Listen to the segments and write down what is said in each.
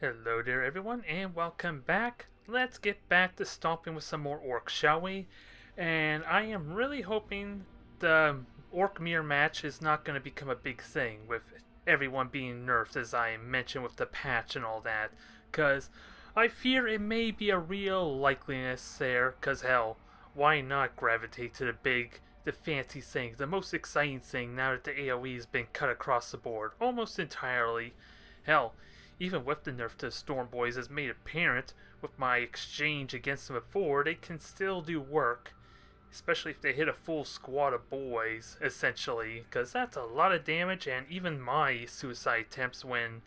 Hello there everyone and welcome back. Let's get back to stomping with some more orcs, shall we? And I am really hoping the orc mirror match is not going to become a big thing with everyone being nerfed as I mentioned with the patch and all that. Cause I fear it may be a real likeliness there, cause hell, why not gravitate to the fancy thing, the most exciting thing now that the AoE has been cut across the board, almost entirely. Hell, even with the nerf to the Storm Boys as made apparent with my exchange against them before, they can still do work. Especially if they hit a full squad of boys, essentially, because that's a lot of damage, and even my suicide attempts when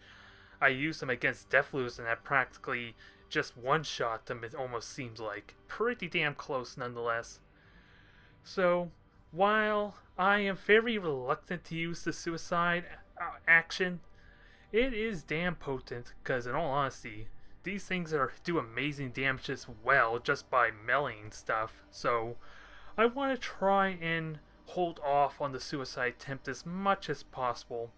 I use them against Deathloos and that practically just one-shot them, it almost seems like. Pretty damn close nonetheless. So, while I am very reluctant to use the suicide action, it is damn potent, because in all honesty, these things do amazing damage as well just by meleeing stuff, so I want to try and hold off on the suicide attempt as much as possible.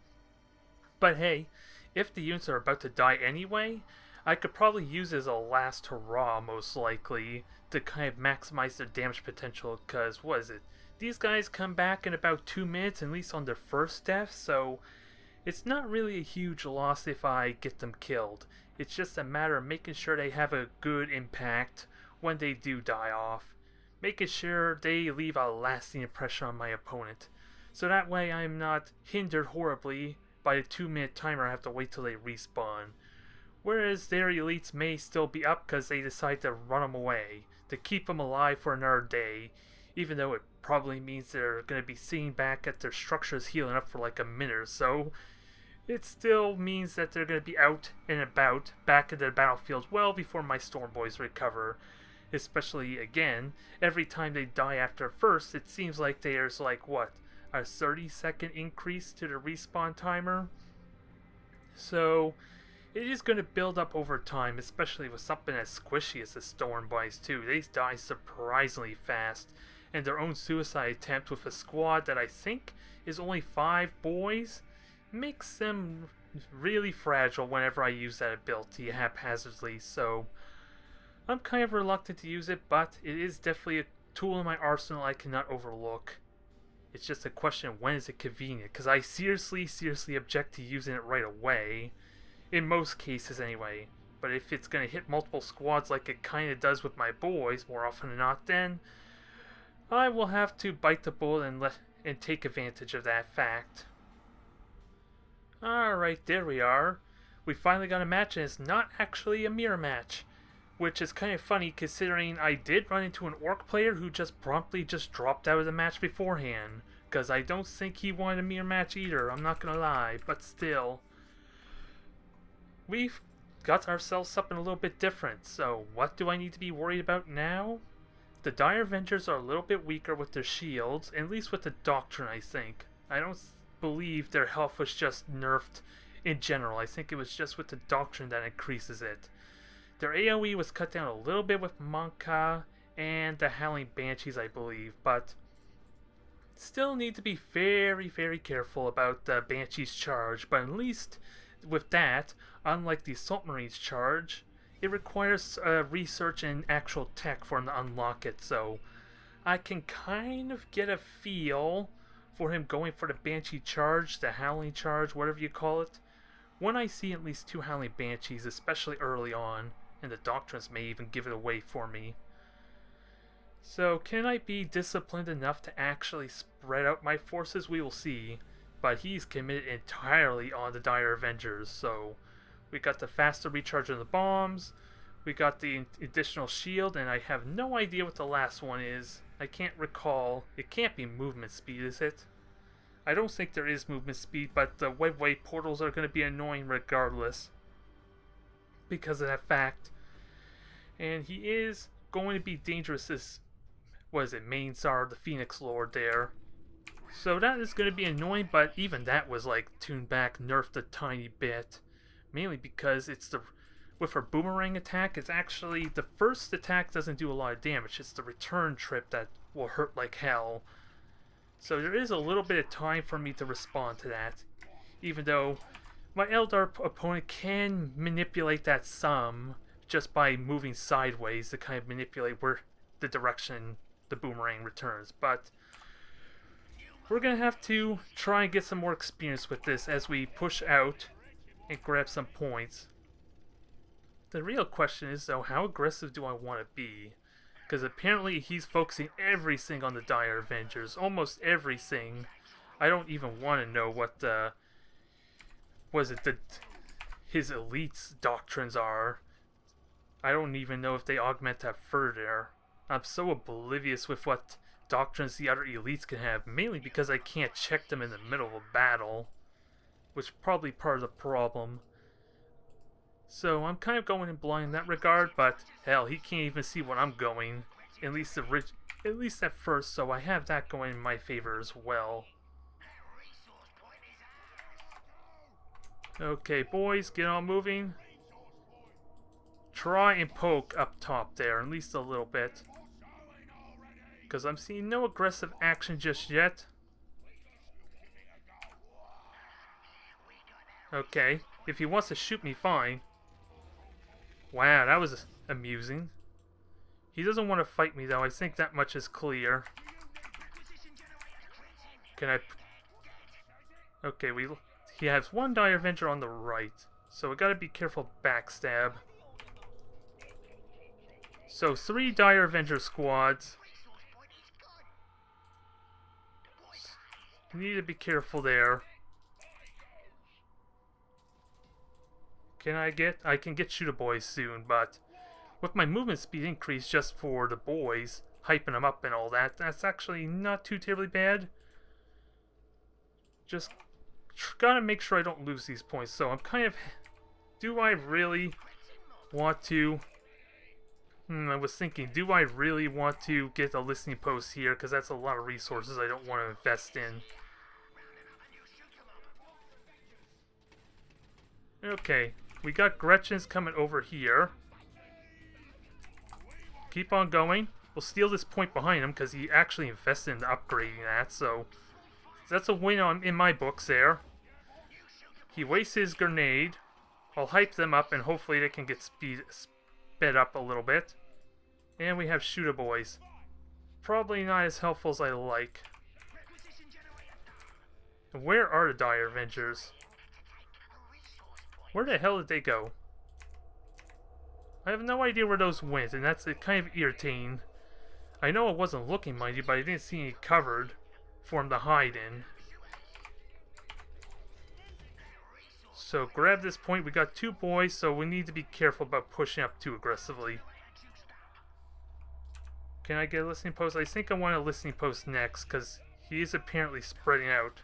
But hey, if the units are about to die anyway, I could probably use it as a last hurrah most likely to kind of maximize their damage potential, because what is it? These guys come back in about 2 minutes, at least on their first death, so it's not really a huge loss if I get them killed. It's just a matter of making sure they have a good impact when they do die off. Making sure they leave a lasting impression on my opponent. So that way I'm not hindered horribly by the 2-minute timer I have to wait till they respawn. Whereas their elites may still be up because they decide to run them away. To keep them alive for another day. Even though it probably means they're going to be sitting back at their structures healing up for like a minute or so. It still means that they're going to be out and about, back in the battlefield well before my Storm Boys recover. Especially, again, every time they die after first, it seems like there's like, what, a 30-second increase to the respawn timer? So, it is going to build up over time, especially with something as squishy as the Storm Boys too. They die surprisingly fast, and their own suicide attempt with a squad that I think is only 5 boys makes them really fragile whenever I use that ability haphazardly, so I'm kind of reluctant to use it, but it is definitely a tool in my arsenal I cannot overlook. It's just a question of when is it convenient, because I seriously object to using it right away, in most cases anyway, but if it's going to hit multiple squads like it kind of does with my boys more often than not, then I will have to bite the bullet and take advantage of that fact. Alright, there we are. We finally got a match, and it's not actually a mirror match. Which is kind of funny considering I did run into an orc player who just promptly dropped out of the match beforehand. Because I don't think he wanted a mirror match either, I'm not gonna lie, but still. We've got ourselves something a little bit different, so what do I need to be worried about now? The Dire Avengers are a little bit weaker with their shields, at least with the Doctrine I think. I don't believe their health was just nerfed in general. I think it was just with the Doctrine that increases it. Their AoE was cut down a little bit with Monka and the Howling Banshees, I believe, but still need to be very careful about the Banshee's charge. But at least with that, unlike the Assault Marine's charge, it requires research and actual tech for him to unlock it, so I can kind of get a feel for him going for the Banshee charge, the Howling charge, whatever you call it, when I see at least 2 Howling Banshees, especially early on, and the Doctrines may even give it away for me. So, can I be disciplined enough to actually spread out my forces? We will see, but he's committed entirely on the Dire Avengers, so we got the faster recharge of the bombs, we got the additional shield, and I have no idea what the last one is. I can't recall. It can't be movement speed, is it? I don't think there is movement speed, but the webway portals are going to be annoying regardless because of that fact. And he is going to be dangerous as, what is it, Main Tsar, the Phoenix Lord there. So that is going to be annoying, but even that was like tuned back, nerfed a tiny bit. Mainly because it's with her boomerang attack, it's actually, the first attack doesn't do a lot of damage. It's the return trip that will hurt like hell. So there is a little bit of time for me to respond to that. Even though my Eldar opponent can manipulate that some just by moving sideways to kind of manipulate where the direction the boomerang returns. But we're going to have to try and get some more experience with this as we push out and grab some points. The real question is, though, how aggressive do I want to be? Because apparently he's focusing everything on the Dire Avengers. Almost everything. I don't even want to know what the... his elite's doctrines are. I don't even know if they augment that further. I'm so oblivious with what doctrines the other elites can have, mainly because I can't check them in the middle of a battle, which is probably part of the problem. So I'm kind of going in blind in that regard, but hell, he can't even see what I'm going, at least at first, so I have that going in my favor as well. Okay, boys, get on moving. Try and poke up top there, at least a little bit. Because I'm seeing no aggressive action just yet. Okay, if he wants to shoot me, fine. Wow, that was amusing. He doesn't want to fight me, though. I think that much is clear. Can I... Okay, he has one Dire Avenger on the right. So we gotta be careful backstab. So 3 Dire Avenger squads. Need to be careful there. I can get Shooter Boys soon, but with my movement speed increase just for the boys, hyping them up and all that, that's actually not too terribly bad. Just gotta make sure I don't lose these points. So I'm kind of... Do I really want to... I was thinking, do I really want to get a listening post here? Because that's a lot of resources I don't want to invest in. Okay, we got Gretchen's coming over here. Keep on going. We'll steal this point behind him because he actually invested in upgrading that, so that's a win in my books there. He wastes his grenade. I'll hype them up and hopefully they can get sped up a little bit. And we have Shooter Boys. Probably not as helpful as I like. Where are the Dire Avengers? Where the hell did they go? I have no idea where those went, and that's kind of irritating. I know I wasn't looking, mind you, but I didn't see any covered for him to hide in. So grab this point. We got 2 boys, so we need to be careful about pushing up too aggressively. Can I get a listening post? I think I want a listening post next, because he is apparently spreading out.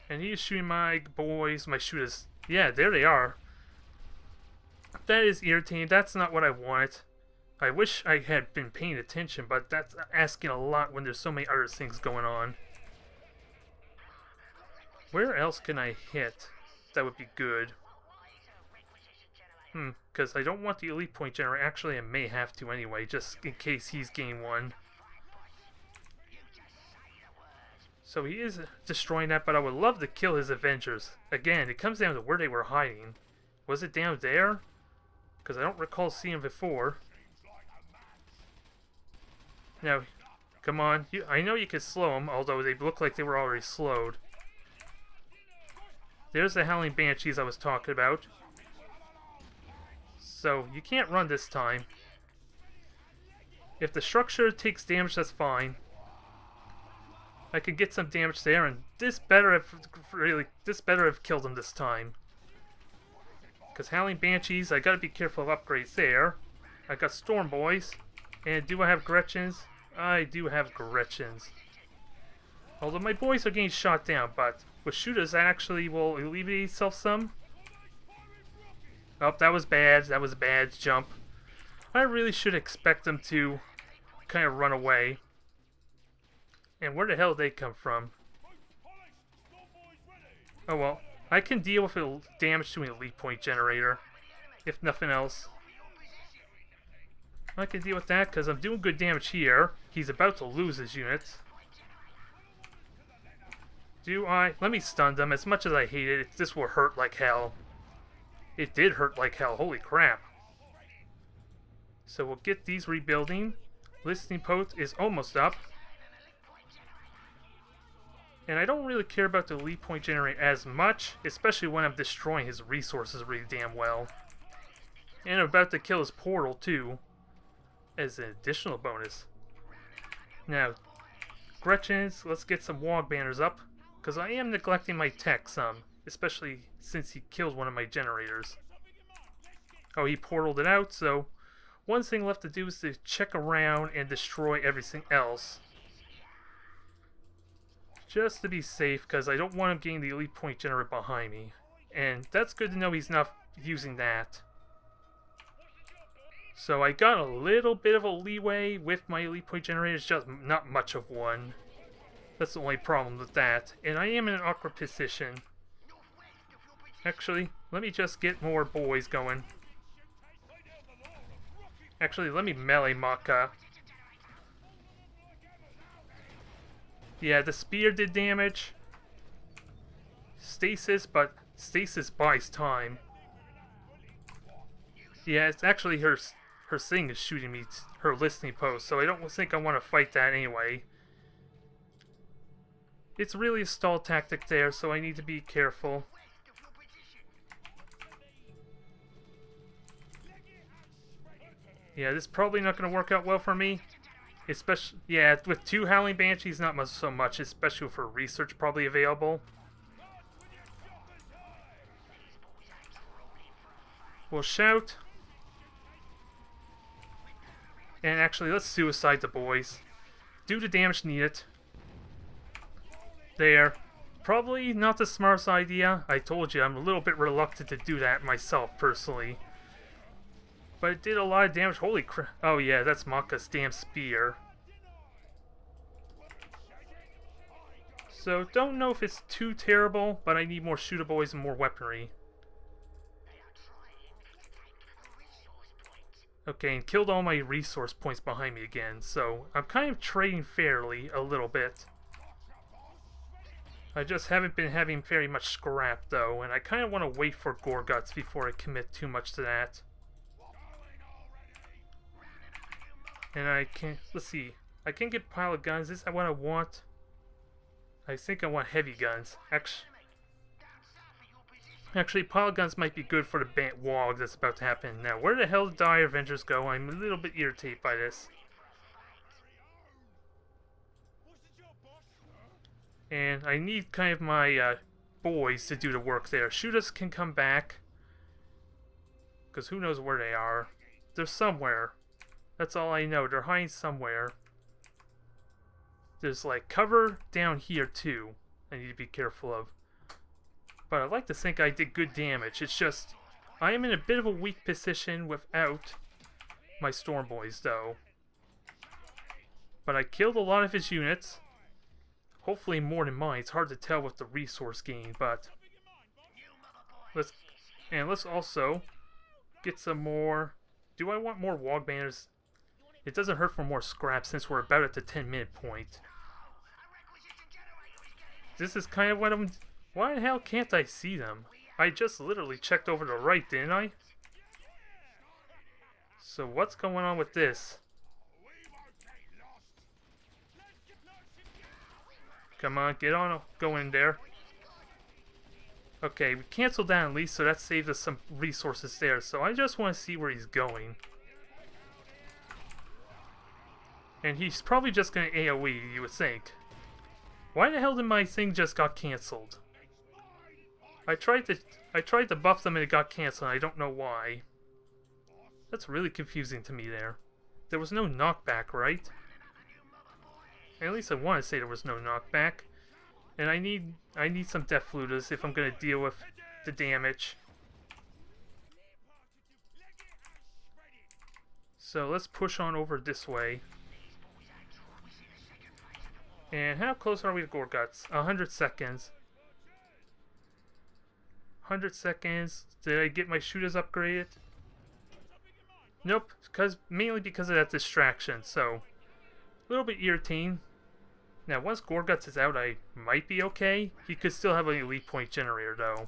And he is shooting my boys, my shooters. Yeah, there they are. That is irritating. That's not what I want. I wish I had been paying attention, but that's asking a lot when there's so many other things going on. Where else can I hit? That would be good. Because I don't want the elite point generator. Actually, I may have to anyway, just in case he's gained one. So he is destroying that, but I would love to kill his Avengers. Again, it comes down to where they were hiding. Was it down there? Because I don't recall seeing before. Now, come on. I know you can slow them, although they look like they were already slowed. There's the Howling Banshees I was talking about. So, you can't run this time. If the structure takes damage, that's fine. I could get some damage there, and this better have killed him this time. Because Howling Banshees, I gotta be careful of upgrades there. I got Storm Boys. And do I have Gretchens? I do have Gretchens. Although my boys are getting shot down, but with shooters that actually will alleviate itself some. Oh, that was bad. That was a bad jump. I really should expect them to kind of run away. And where the hell did they come from? Oh well. I can deal with damage to an elite point generator. If nothing else. I can deal with that because I'm doing good damage here. He's about to lose his units. Do I? Let me stun them. As much as I hate it, this will hurt like hell. It did hurt like hell. Holy crap. So we'll get these rebuilding. Listening post is almost up. And I don't really care about the elite point generator as much, especially when I'm destroying his resources really damn well. And I'm about to kill his portal too, as an additional bonus. Now, Gretchen's, let's get some Waaagh banners up, because I am neglecting my tech some, especially since he killed one of my generators. Oh, he portaled it out, so one thing left to do is to check around and destroy everything else. Just to be safe, because I don't want him getting the elite point generator behind me. And that's good to know he's not using that. So I got a little bit of a leeway with my elite point generator, it's just not much of one. That's the only problem with that. And I am in an awkward position. Actually, let me just get more boys going. Actually, let me melee Maka. Yeah, the spear did damage. Stasis, but stasis buys time. Yeah, it's actually her thing is shooting me, her listening post, so I don't think I want to fight that anyway. It's really a stall tactic there, so I need to be careful. Yeah, this is probably not going to work out well for me. Especially, yeah, with 2 Howling Banshees, not much so much, especially for research probably available. We'll shout. And actually, let's suicide the boys. Do the damage needed. There. Probably not the smartest idea. I told you, I'm a little bit reluctant to do that myself, personally. But it did a lot of damage. Holy crap. Oh yeah, that's Maka's damn spear. So, don't know if it's too terrible, but I need more shooter boys and more weaponry. Okay, and killed all my resource points behind me again, so I'm kind of trading fairly a little bit. I just haven't been having very much scrap though, and I kind of want to wait for Gorguts before I commit too much to that. And I can, let's see, I can get pile of guns. Is that what I want? I think I want heavy guns. Actually, pile of guns might be good for the Waaagh that's about to happen. Now, where the hell did the Dire Avengers go? I'm a little bit irritated by this. And I need kind of my boys to do the work there. Shooters can come back, because who knows where they are. They're somewhere. That's all I know. They're hiding somewhere. There's like cover down here too. I need to be careful of. But I'd like to think I did good damage. It's just, I am in a bit of a weak position without my Storm Boys though. But I killed a lot of his units. Hopefully more than mine. It's hard to tell with the resource gain, but let's also get some more. Do I want more Waaagh banners? It doesn't hurt for more scrap since we're about at the 10-minute point. This is kind of what I'm... Why the hell can't I see them? I just literally checked over to the right, didn't I? So what's going on with this? Come on, get on, go in there. Okay, we canceled that at least, so that saved us some resources there. So I just want to see where he's going. And he's probably just going to AoE, you would think. Why the hell did my thing just got cancelled? I tried to buff them and it got cancelled, and I don't know why. That's really confusing to me there. There was no knockback, right? At least I want to say there was no knockback. And I need some Death Fluters if I'm going to deal with the damage. So let's push on over this way. And how close are we to Gorguts? 100 seconds. 100 seconds. Did I get my shooters upgraded? Nope, mainly because of that distraction, so a little bit irritating. Now, once Gorguts is out, I might be okay. He could still have an elite point generator, though.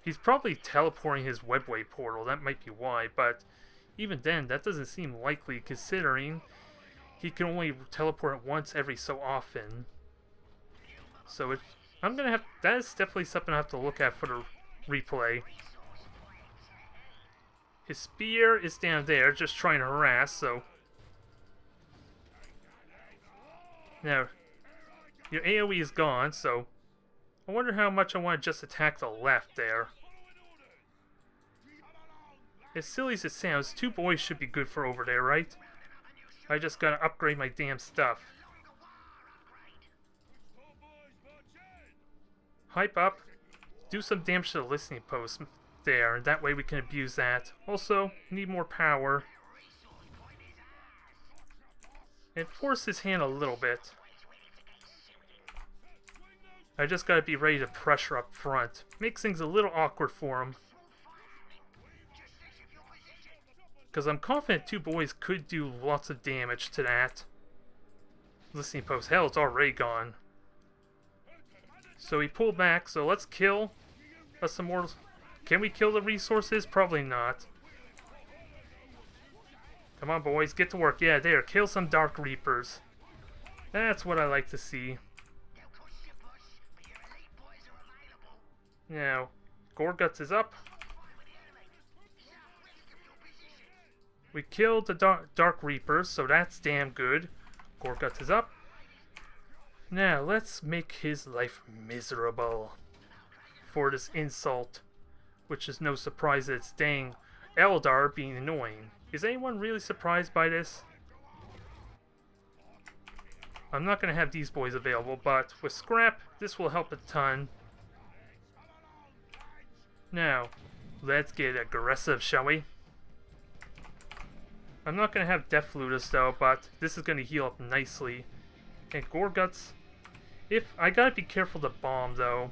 He's probably teleporting his webway portal, that might be why, but even then, that doesn't seem likely considering he can only teleport once every so often. So I'm gonna have, that is definitely something I have to look at for the replay. His spear is down there, just trying to harass, so... Now, your AoE is gone, so... I wonder how much I want to just attack the left there. As silly as it sounds, 2 boys should be good for over there, right? I just gotta upgrade my damn stuff. Hype up. Do some damage to the listening post there, and that way we can abuse that. Also, need more power. And force his hand a little bit. I just gotta be ready to pressure up front. Makes things a little awkward for him. Because I'm confident 2 boys could do lots of damage to that. Listening post, hell, it's already gone. So he pulled back, so let's kill some more. Can we kill the resources? Probably not. Come on, boys, get to work. Yeah, there, kill some Dark Reapers. That's what I like to see. Now, Gorguts is up. We killed the Dark Reapers, so that's damn good. Gorguts is up. Now, let's make his life miserable for this insult, which is no surprise that it's dang Eldar being annoying. Is anyone really surprised by this? I'm not going to have these boys available, but with scrap, this will help a ton. Now, let's get aggressive, shall we? I'm not going to have Death Ludus though, but this is going to heal up nicely. And Gorguts, I gotta be careful to bomb though.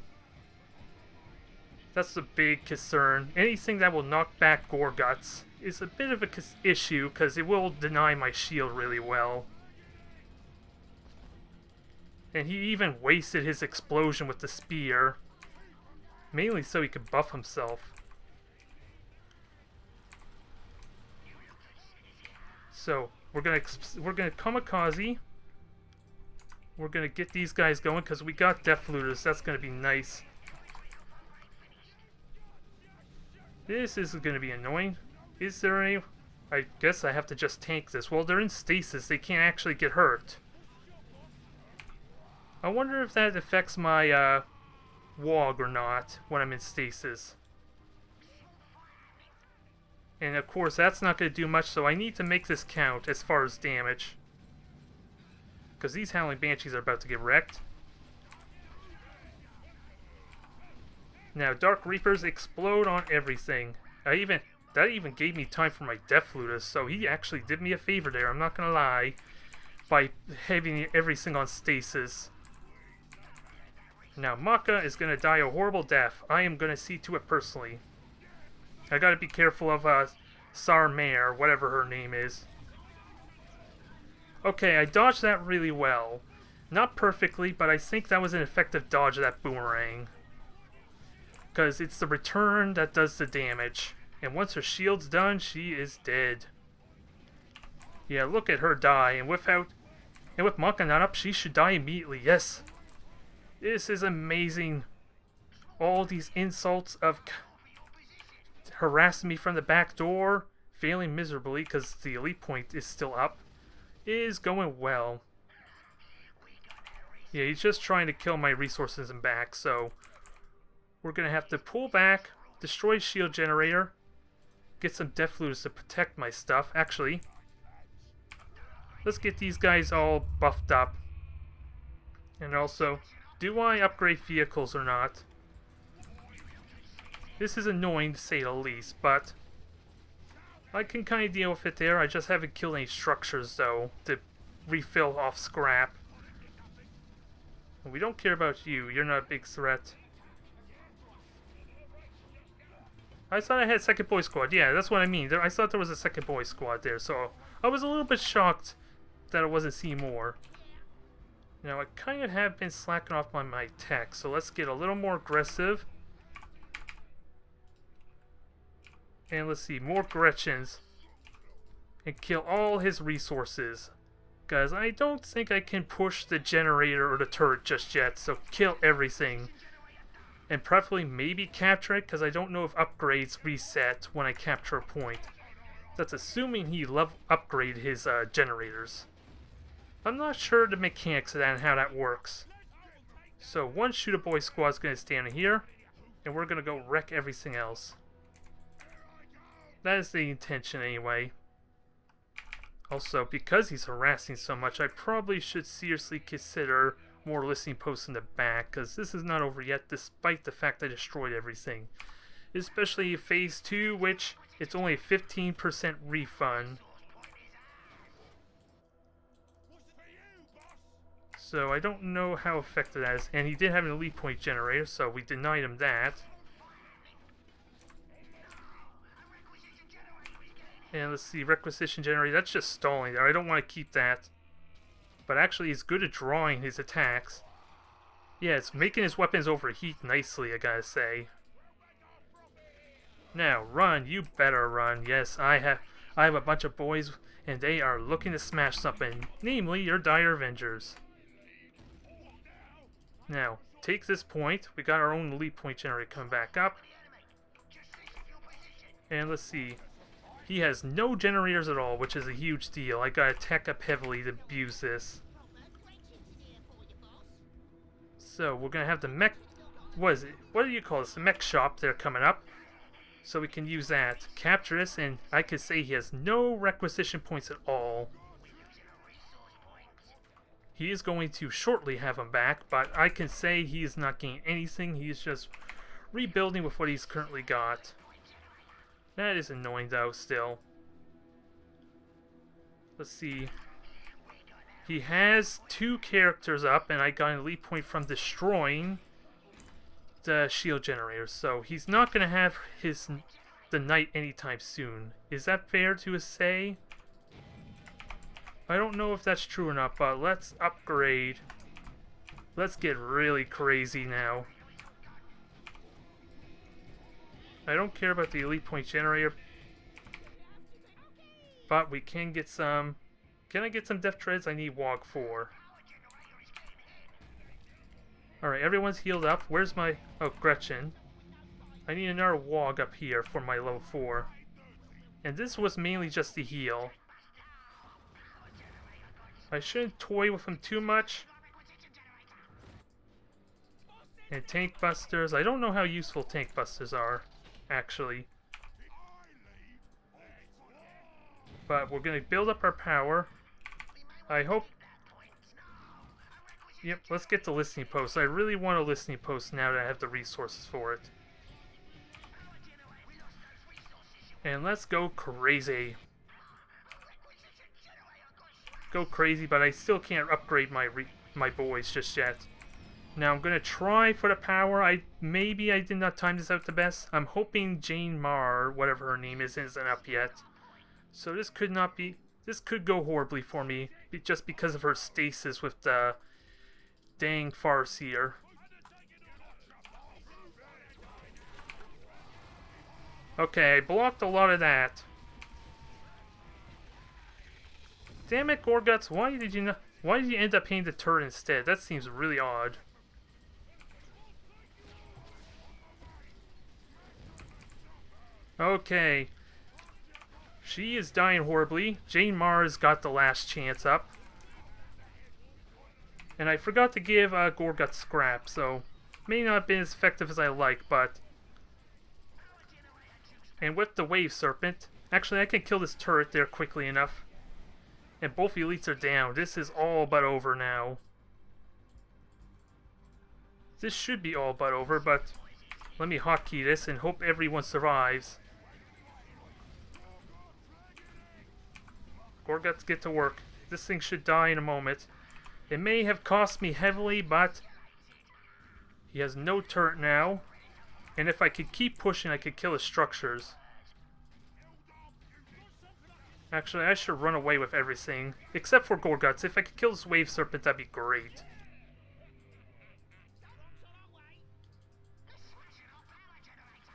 That's the big concern. Anything that will knock back Gorguts is a bit of an issue because it will deny my shield really well. And he even wasted his explosion with the spear. Mainly so he could buff himself. So, we're gonna kamikaze. We're gonna get these guys going because we got Death Ludus. That's gonna be nice. This is gonna be annoying. Is there any... I guess I have to just tank this. Well, they're in stasis. They can't actually get hurt. I wonder if that affects my Waaagh or not when I'm in stasis. And of course, that's not going to do much, so I need to make this count as far as damage. Because these Howling Banshees are about to get wrecked. Now, Dark Reapers explode on everything. That even gave me time for my Death Ludus, so he actually did me a favor there, I'm not going to lie, by having everything on stasis. Now, Maka is going to die a horrible death. I am going to see to it personally. I gotta be careful of Sarmare, whatever her name is. Okay, I dodged that really well. Not perfectly, but I think that was an effective dodge of that boomerang. Because it's the return that does the damage. And once her shield's done, she is dead. Yeah, look at her die, and with Maka not up, she should die immediately, yes! This is amazing. All these insults of harassing me from the back door, failing miserably because the elite point is still up, is going well. Yeah, he's just trying to kill my resources and back, so we're going to have to pull back, destroy shield generator, get some Death Ludus to protect my stuff. Actually, let's get these guys all buffed up. And also, do I upgrade vehicles or not? This is annoying to say the least, but I can kind of deal with it there. I just haven't killed any structures though to refill off scrap. We don't care about you. You're not a big threat. I thought I had second boy squad. Yeah, that's what I mean. I thought there was a second boy squad there, so I was a little bit shocked that I wasn't seeing more. Now, I kind of have been slacking off on my tech, so let's get a little more aggressive. And let's see, more Gretchens. And kill all his resources. Guys, I don't think I can push the generator or the turret just yet, so kill everything. And preferably maybe capture it, because I don't know if upgrades reset when I capture a point. That's assuming he upgrade his generators. I'm not sure the mechanics of that and how that works. So one shooter boy squad's going to stand here, and we're going to go wreck everything else. That is the intention anyway. Also, because he's harassing so much, I probably should seriously consider more listening posts in the back, because this is not over yet, despite the fact I destroyed everything. Especially Phase 2, which it's only a 15% refund. So I don't know how effective that is. And he did have an elite point generator, so we denied him that. And let's see, requisition generator, that's just stalling there. I don't want to keep that. But actually he's good at drawing his attacks. Yeah, it's making his weapons overheat nicely, I gotta say. Now, run, you better run. Yes, I have a bunch of boys, and they are looking to smash something, namely your Dire Avengers. Now, take this point. We got our own elite point generator coming back up. And let's see. He has no generators at all, which is a huge deal. I gotta tech up heavily to abuse this. So, we're gonna have the mech... What is it? What do you call this? The mech shop there coming up. So we can use that. Capture this, and I could say he has no requisition points at all. He is going to shortly have them back, but I can say he is not gaining anything. He is just rebuilding with what he's currently got. That is annoying though, still. Let's see. He has 2 characters up, and I got an elite point from destroying the shield generators. So he's not going to have the knight anytime soon. Is that fair to say? I don't know if that's true or not, but let's upgrade. Let's get really crazy now. I don't care about the elite point generator, but we can get some... Can I get some death treads? I need Waaagh 4. Alright, everyone's healed up. Where's my... Oh, Gretchen. I need another Waaagh up here for my level 4. And this was mainly just the heal. I shouldn't toy with him too much. And tank busters. I don't know how useful tank busters are, actually. But we're going to build up our power. I hope... Yep, let's get the listening post. I really want a listening post now that I have the resources for it. And let's go crazy. Go crazy, but I still can't upgrade my boys just yet. Now I'm gonna try for the power. Maybe I did not time this out the best. I'm hoping Jane Mar, whatever her name is, isn't up yet. So this could not be. This could go horribly for me, just because of her stasis with the dang Farseer. Okay, I blocked a lot of that. Damn it, Gorguts! Why did you end up hitting the turret instead? That seems really odd. Okay. She is dying horribly. Jane Mars got the last chance up. And I forgot to give Gorgut scrap, so may not have been as effective as I like, but... And with the Wave Serpent, actually I can kill this turret there quickly enough. And both elites are down. This is all but over now. This should be all but over, but let me hotkey this and hope everyone survives. Gorguts, get to work. This thing should die in a moment. It may have cost me heavily, but he has no turret now. And if I could keep pushing, I could kill his structures. Actually, I should run away with everything. Except for Gorguts. If I could kill this Wave Serpent, that'd be great.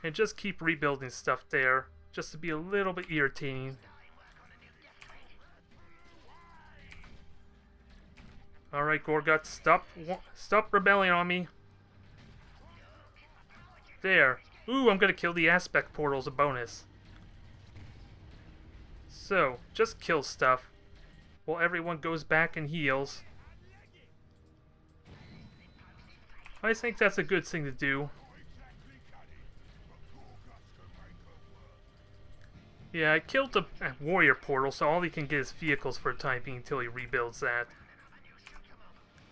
And just keep rebuilding stuff there, just to be a little bit irritating. Alright, Gorgut, stop rebelling on me. There. Ooh, I'm gonna kill the aspect portal as a bonus. So, just kill stuff while everyone goes back and heals. I think that's a good thing to do. Yeah, I killed the warrior portal, so all he can get is vehicles for a time being until he rebuilds that.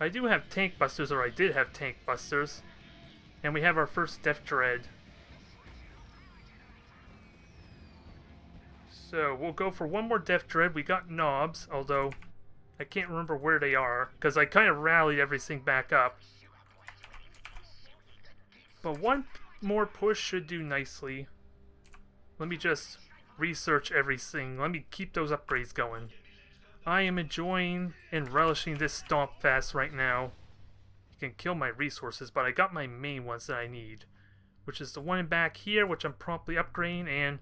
I do have tank busters, or I did have tank busters. And we have our first Death Dread. So, we'll go for one more Death Dread. We got knobs, although I can't remember where they are, because I kind of rallied everything back up. But one more push should do nicely. Let me just research everything. Let me keep those upgrades going. I am enjoying and relishing this Stomp Fast right now. You can kill my resources, but I got my main ones that I need. Which is the one back here, which I'm promptly upgrading, and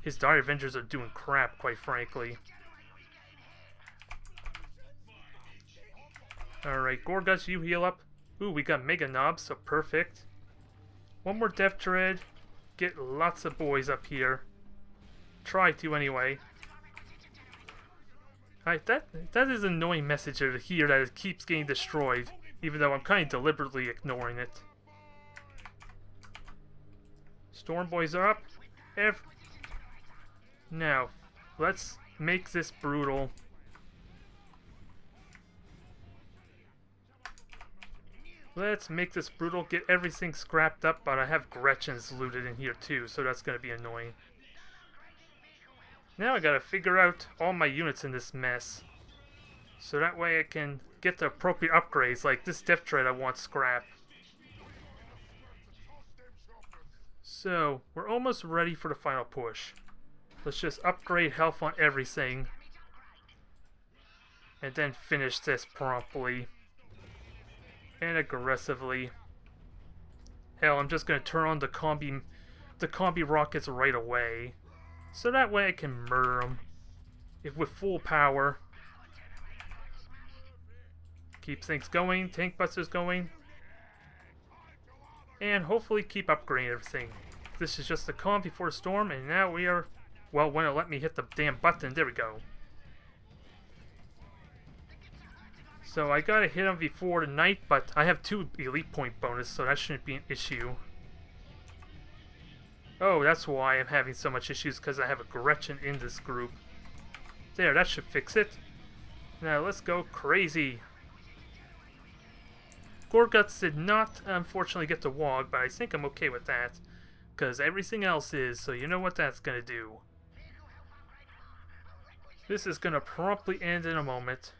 his Dire Avengers are doing crap, quite frankly. Alright, Gorgus, you heal up. Ooh, we got Mega Knobs, so perfect. One more Death Dread. Get lots of boys up here. Try to, anyway. That is an annoying message to hear that it keeps getting destroyed, even though I'm kind of deliberately ignoring it. Storm Boys are up. Now, let's make this brutal. Let's make this brutal, get everything scrapped up, but I have Gretchen's looted in here too, so that's going to be annoying. Now I gotta figure out all my units in this mess. So that way I can get the appropriate upgrades, like this Death Dread I want scrap. So, we're almost ready for the final push. Let's just upgrade health on everything. And then finish this promptly. And aggressively. Hell, I'm just gonna turn on the combi rockets right away. So that way I can murder them with full power. Keep things going, tank busters going. And hopefully keep upgrading everything. This is just the calm before storm, and now we are, well, when it let me hit the damn button, there we go. So I got a hit on before tonight, but I have 2 elite point bonus, so that shouldn't be an issue. Oh, that's why I'm having so much issues, because I have a Gretchen in this group. There, that should fix it. Now let's go crazy. Gorguts did not, unfortunately, get the Waaagh, but I think I'm okay with that. Because everything else is, so you know what that's going to do. This is going to promptly end in a moment.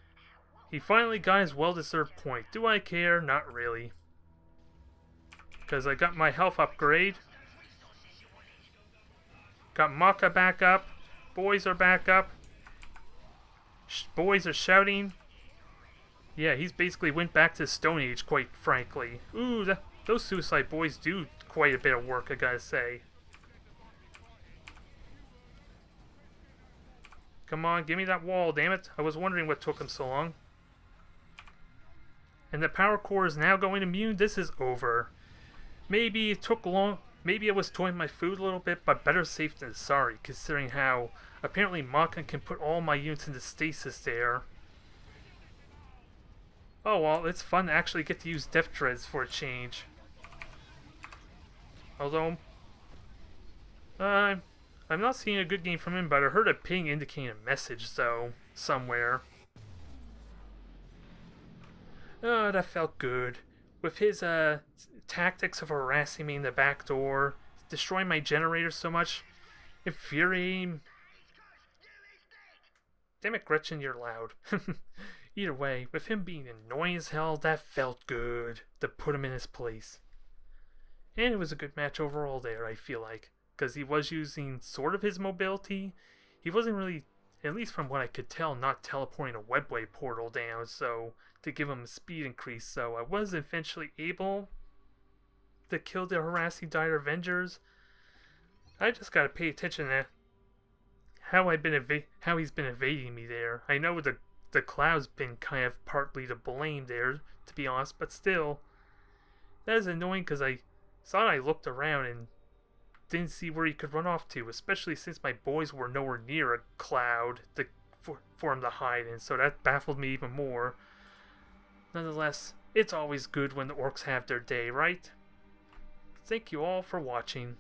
He finally got his well-deserved point. Do I care? Not really. Because I got my health upgrade. Got Maka back up. Boys are back up. Boys are shouting. Yeah, he's basically went back to the Stone Age, quite frankly. Ooh, those Suicide Boys do quite a bit of work, I gotta say. Come on, give me that wall, damn it. I was wondering what took him so long. And the power core is now going immune. This is over. Maybe it took long. Maybe I was toying my food a little bit, but better safe than sorry, considering how apparently Maka can put all my units into stasis there. Oh well, it's fun to actually get to use Death Dreads for a change. Although, I'm not seeing a good game from him, but I heard a ping indicating a message, though, somewhere. Oh, that felt good. With his tactics of harassing me in the back door, destroying my generator so much, infuriating. Damn it, Gretchen, you're loud. Either way, with him being annoying as hell, that felt good to put him in his place. And it was a good match overall there, I feel like. Because he was using sort of his mobility. He wasn't really, at least from what I could tell, not teleporting a webway portal down, so to give him a speed increase. So I was eventually able to kill the harassing Dire Avengers. I just gotta pay attention to how he's been evading me there. I know the cloud's been kind of partly to blame there, to be honest, but still, that is annoying because I thought I looked around and didn't see where he could run off to, especially since my boys were nowhere near a cloud for him to hide in, so that baffled me even more. Nonetheless, it's always good when the orcs have their day, right? Thank you all for watching.